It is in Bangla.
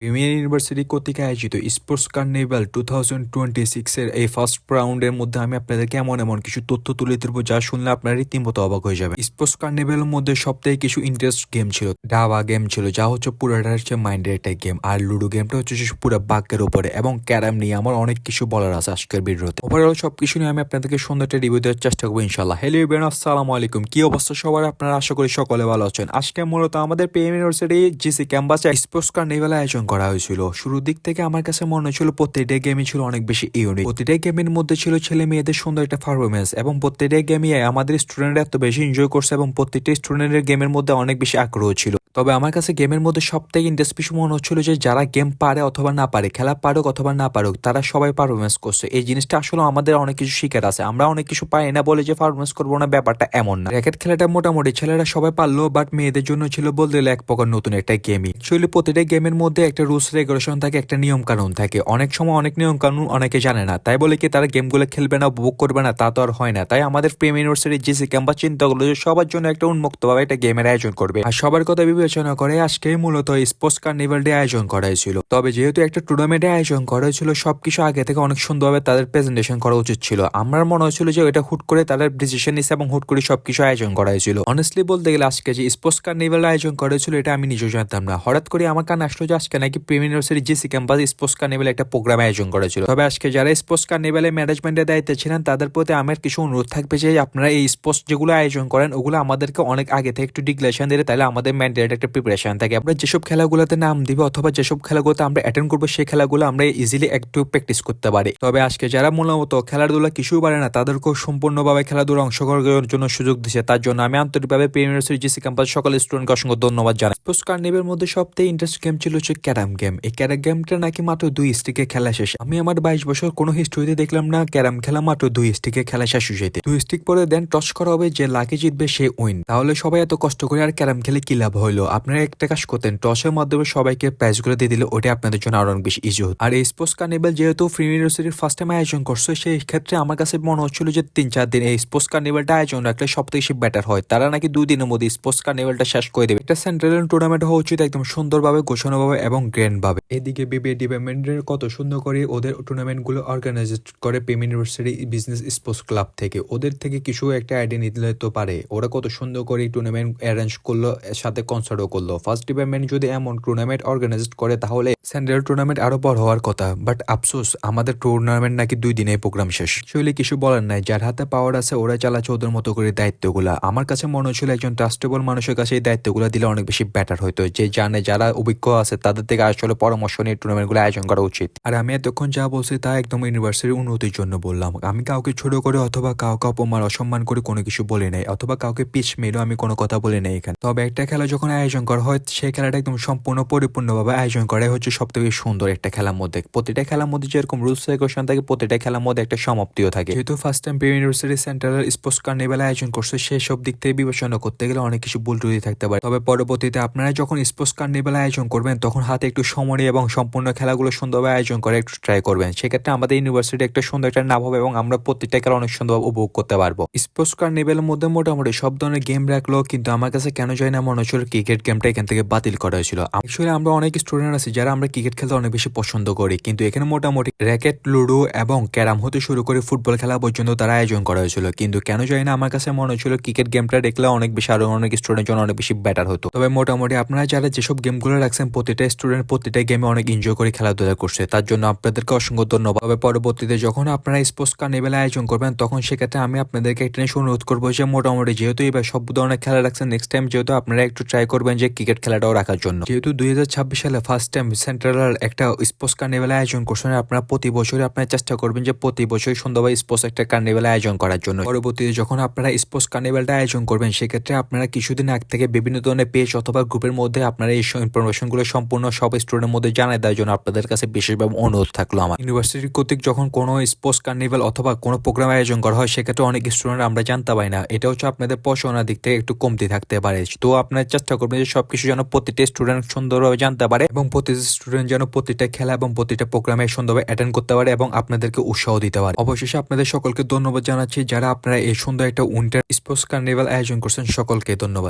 প্রিমিয়ার ইউনিভার্সিটি কর্তৃক আয়োজিত স্পোর্টস কার্নিভাল 2026 এর এই ফার্স্ট রাউন্ডের মধ্যে আমি আপনাদেরকে এমন কিছু তথ্য তুলে ধরবো যা শুনলে আপনারা রীতিমতো অবাক হয়ে যাবে। স্পোর্টস কার্নিভালের মধ্যে সবথেকে কিছু ইন্টারেস্ট গেম ছিল, দাবা গেম ছিল যা হচ্ছে পুরোটা হচ্ছে মাইন্ডের একটা গেম, আর লুডো গেমটা হচ্ছে পুরো বাক্যের উপরে, এবং ক্যারাম নিয়ে আমার অনেক কিছু বলার আছে আজকের ভিডিওতে। ওভারঅল সবকিছু নিয়ে আমি আপনাদেরকে সুন্দর একটা রিভিউ দেওয়ার চেষ্টা করবো ইনশাল্লাহ। হ্যালো এভরিওয়ান, আসসালামু আলাইকুম। কি অবস্থা সবার? আপনারা আশা করি সকলে ভালো আছেন। আজকে মূলত আমাদের প্রিমিয়ার ইউনিভার্সিটি জিসি ক্যাম্পাসে স্পোর্টস কার্নিভাল আয়োজন করা হয়েছিল। শুরুর দিক থেকে আমার কাছে মনে হচ্ছিল প্রত্যেকটা গেমই ছিল অনেক বেশি ইউনিক। প্রতিটা গেমের মধ্যে ছিল ছেলে মেয়েদের সুন্দর একটা পারফরমেন্স, এবং প্রত্যেকটা গেমই আমাদের স্টুডেন্টরা এত বেশি এনজয় করছে, এবং প্রত্যেকটা স্টুডেন্টের গেমের মধ্যে অনেক বেশি আগ্রহ ছিল। তবে আমার কাছে গেমের মধ্যে সবথেকে ইন্টারেস্টিং মনে হচ্ছিল যে যারা গেম পারে অথবা না পারে, খেলা পারুক অথবা না পারুক, তারা সবাই পারফরমেন্স করছে। এই জিনিসটা আসলে আমাদের অনেক কিছু শিখার আছে। আমরা অনেক কিছু পাই না বলে যে পারফরমেন্স করবো না, ব্যাপারটা এমন না। র্যাকেট খেলাটা মোটামুটি ছেলেরা সবাই পারলো, বাট মেয়েদের জন্য ছিল বলতে গেলে এক প্রকার নতুন একটা গেমই। অ্যাকচুয়ালি প্রতিটা গেমের মধ্যে একটা রুলস রেগুলেশন থাকে, একটা নিয়ম কানুন থাকে। অনেক সময় অনেক নিয়ম কানুন অনেকে জানে না, তাই বলে কি তারা গেমগুলো খেলবে না, উপভোগ করবে না, তা তো আর হয় না। তাই আমাদের প্রেম ইউনিভার্সিটির জিসি ক্যাম্পাস চিন্তা করলো যে সবার জন্য একটা উন্মুক্তভাবে একটা গেমের আয়োজন করবে, আর সবার কথা বিবেচনা করে আজকে মূলত স্পোর্টস কার্নিভাল ডে আয়োজন করা হয়েছিল। তবে যেহেতু একটা টুর্নামেন্টের আয়োজন করা হয়েছিল, সবকিছু আগে থেকে অনেক সুন্দরভাবে তাদের প্রেজেন্টেশন করা উচিত ছিল। আমার মনে হয়েছিল যে এটা হুট করে তাদের ডিসিশন নিচ্ছে এবং হুট করে সবকিছু আয়োজন করা হয়েছিল। অনেস্টলি বলতে গেলে আজকে যে স্পোর্টস কার্নিভাল আয়োজন করা হয়েছিল এটা আমি নিজেও জানতাম না। হঠাৎ করে আমার কানে আসলো যে আজকে নাকি Prem university GC campus sports carnival একটা প্রোগ্রাম আয়োজন করেছিল। তবে আজকে যারা স্পোর্টস কার্নিভালের ম্যানেজমেন্টের দায়িত্বে ছিলেন তাদের প্রতি আমার কিছু অনুরোধ থাকবে যে আপনারা এই স্পোর্টস যেগুলো আয়োজন করেন ওগুলো আমাদেরকে অনেক আগে থেকে একটু ডিক্লারেশন দিলে তাহলে আমাদের ম্যান্ডেট একটা প্রিপারেশন থাকে। আমরা যেসব খেলাগুলোতে নাম দিবে অথবা যেসব খেলাগুলোতে আমরা অ্যাটেন্ড করবো সেই খেলাগুলো আমরা ইজিলি একটু প্র্যাকটিস করতে পারি। তবে আজকে যারা মূলত খেলাধুলা কিছু পারে না তাদেরকেও সম্পূর্ণভাবে খেলাধুলা অংশগ্রহণের জন্য সুযোগ দিচ্ছে, তার জন্য আমি আন্তরিকভাবে প্রেম ইউনিভার্সিটি জিসি ক্যাম্পাস সকল স্টুডেন্টকে অসংখ্য ধন্যবাদ জানাই। স্পোর্টস কার্নিভালের মধ্যে সবথেকে ইন্টারেস্ট গেম ছিল হচ্ছে ক্যারাম গেম। এই ক্যারাম গেমটা নাকি মাত্র 2 স্টিকে খেলা শেষ। আমি আমার 22 বছর কোনো হিস্ট্রিতে দেখলাম না ক্যারাম খেলা মাত্র 2 স্টিকে খেলা শেষ হয়ে যেতে। 2 স্টিক পরে দেন টস করা হবে, যে লাকি জিতবে সে উইন। তাহলে সবাই এত কষ্ট করে আর ক্যারাম খেলে কি লাভ হইলো? আপনারা একটা কাজ করতেন, টসের মাধ্যমে সবাইকে প্রাইজ গুলো দিয়ে দিলে ওটা আপনাদের জন্য আরো অনেক বেশি ইজি হতো। আর এই স্পোর্টস কার্নিভাল যেহেতু ফ্রি ইউনিভার্সিটির ফার্স্ট টাইম আয়োজন করছে, সেই ক্ষেত্রে আমার কাছে মনে হচ্ছিল যে 3-4 দিন এই স্পোর্টস কার্নিভালটা আয়োজন রাখলে সবথেকে বেশি বেটার হয়। তারা নাকি 2 দিনের মধ্যে স্পোর্টস কার্নিভালটা শেষ করে দেবে। একটা সেন্ট্রাল টুর্নামেন্ট হওয়া উচিত একদম সুন্দরভাবে, গোছানোভাবে এবং গ্র্যান্ড ভাবে। এদিকে বিবিএ ডিপার্টমেন্টের কত সুন্দর করে ওদের টুর্নামেন্ট গুলো অর্গানাইজ করে প্রেম ইউনিভার্সিটি বিজনেস স্পোর্টস ক্লাব থেকে। ওদের থেকে কিছু একটা আইডিয়া নিতে তো পারে। ওরা কত সুন্দর করে টুর্নামেন্ট অ্যারেঞ্জ করলো, সাথে কনসার্টও করলো। ফার্স্ট ডিপার্টমেন্ট যদি এমন টুর্নামেন্ট অর্গানাইজ করে তাহলে সেন্ট্রাল টুর্নামেন্ট আরো বড় হওয়ার কথা। বাট আফসোস আমাদের টুর্নামেন্ট নাকি 2 দিনে প্রোগ্রাম শেষ। আসলে কিছু বলার নাই, যার হাতে পাওয়ার আছে ওরা চালাচ্ছে ওদের মতো করে দায়িত্বগুলা। আমার কাছে মনে হচ্ছিল একজন ট্রাস্টেবল মানুষের কাছে এই দায়িত্বগুলো দিলে অনেক বেশি বেটার হতো, যে জানে যারা অভিজ্ঞ আছে তাদের থেকে আসলে পরামর্শ নিয়ে টুর্নামেন্ট গুলো আয়োজন করা উচিত। আর আমি এতক্ষণ যা বলছি তা একদম ইউনিভার্সিটির উন্নতির জন্য বললাম। আমি কাউকে ছোট করে অথবা কাউকে অপমান অসম্মান করে কোনো কিছু বলে নাই, অথবা কাউকে পিছ মেরেও আমি কোনো কথা বলে নাই এখানে। তবে একটা খেলা যখন আয়োজন করা হয় সেই খেলাটা একদম সম্পূর্ণ পরিপূর্ণভাবে আয়োজন করাই হচ্ছে সবথেকে সুন্দর। একটা খেলার মধ্যে প্রতিটা খেলার মধ্যে যেরকম রুলস রেগুলেশন থাকে, প্রতিটা খেলার মধ্যে একটা সমাপ্তিও থাকে। যেহেতু ফার্স্ট টাইম প্রেম ইউনিভার্সিটি সেন্ট্রাল স্পোর্টস কার্নিভাল আয়োজন করছে, সেই সব দিক থেকে বিবেচনা করতে গেলে অনেক কিছু ভুল ত্রুটি থাকতে পারে। তবে পরবর্তীতে আপনারা যখন স্পোর্টস কার্নিভাল আয়োজন করবেন তখন হাতে একটু সময় এবং সম্পূর্ণ খেলাগুলো সুন্দরভাবে আয়োজন করে একটু ট্রাই করবেন। সেক্ষেত্রে আমাদের ইউনিভার্সিটি একটা সুন্দর একটা নাম হবে এবং আমরা প্রত্যেকটা খেলা অনেক সুন্দরভাবে উপভোগ করতে পারবো। স্পোর্টস কার্নিভালের মধ্যে মোটামুটি সব ধরনের গেম রাখলো, কিন্তু আমার কাছে কেন যায় না মনে হচ্ছিল ক্রিকেট গেমটা এখান থেকে বাতিল করা হয়েছিল। অ্যাকচুয়ালি আমরা অনেক স্টুডেন্ট আছি যারা আমরা ক্রিকেট খেলতে অনেক বেশি পছন্দ করি, কিন্তু এখানে মোটামুটি র্যাকেট, লুডো এবং ক্যারাম হতে শুরু করে ফুটবল খেলা পর্যন্ত তারা আয়োজন করা হয়েছিল। কিন্তু কেন যায় না আমার কাছে মনে হচ্ছিল ক্রিকেট গেমটা দেখলে অনেক বেশি আরো অনেক স্টুডেন্টের জন্য অনেক বেশি বেটার হতো। তবে মোটামুটি আপনারা যারা যেসব গেমগুলো রাখছেন প্রতিটা স্টুডেন্ট প্রতিটা গেমে অনেক এনজয় করে খেলাধুলা করছে, তার জন্য আপনাদেরকে অসংখ্য ধন্যবাদ। তবে পরবর্তীতে যখন আপনারা স্পোর্টস কার্নিভাল আয়োজন করবেন তখন সেক্ষেত্রে আমি আপনাদেরকে একটা জিনিস অনুরোধ করবো যে মোটামুটি যেহেতু এবার সব ধরনের খেলা রাখছেন, নেক্সট টাইম যেহেতু আপনারা একটু ট্রাই করবেন যে ক্রিকেট খেলাটাও রাখার জন্য। যেহেতু 2026 সালে ফার্স্ট টাইম সেন্ট্রাল একটা স্পোর্টস কার্নিভাল আয়োজন করছেন, আপনারা প্রতি বছরই আপনারা চেষ্টা করবেন যে প্রতি বছরই সুন্দরভাবে স্পোর্টস একটা কার্নিভাল আয়োজন করার জন্য। পরবর্তীতে যখন আপনারা স্পোর্টস কার্নিভালটা আয়োজন করবেন সেক্ষেত্রে আপনারা কিছুদিন আগ থেকে বিভিন্ন ধরনের পেজ অথবা গ্রুপের মধ্যে আপনারা এই ইনফরমেশন গুলো সম্পূর্ণ সব স্টুডেন্টের মধ্যে জানাই দেওয়ার জন্য আপনাদের কাছে বিশেষভাবে অনুরোধ থাকলো আমার। ইউনিভার্সিটি কর্তৃক যখন কোনো স্পোর্টস কার্নিভাল অথবা কোনো প্রোগ্রাম আয়োজন করা হয় সেক্ষেত্রে অনেক স্টুডেন্ট আমরা জানতে পারি না। এটা হচ্ছে আপনাদের পড়াশোনার দিক থেকে একটু কমতি থাকতে পারে। তো আপনারা চেষ্টা করবেন যে সবকিছু যেন প্রতিটা স্টুডেন্ট সুন্দরভাবে জানতে পারে এবং প্রতিটা স্টুডেন্ট যেন প্রতিটা খেলা এবং প্রতিটা প্রোগ্রামে সুন্দরভাবে অ্যাটেন্ড করতে পারে এবং আপনাদেরকে উৎসাহ দিতে পারে। অবশেষে আপনাদের সকলকে ধন্যবাদ জানাচ্ছি যারা আপনারা এই সুন্দর একটা উইন্টার স্পোর্টস কার্নিভাল আয়োজন করছেন, সকলকে ধন্যবাদ।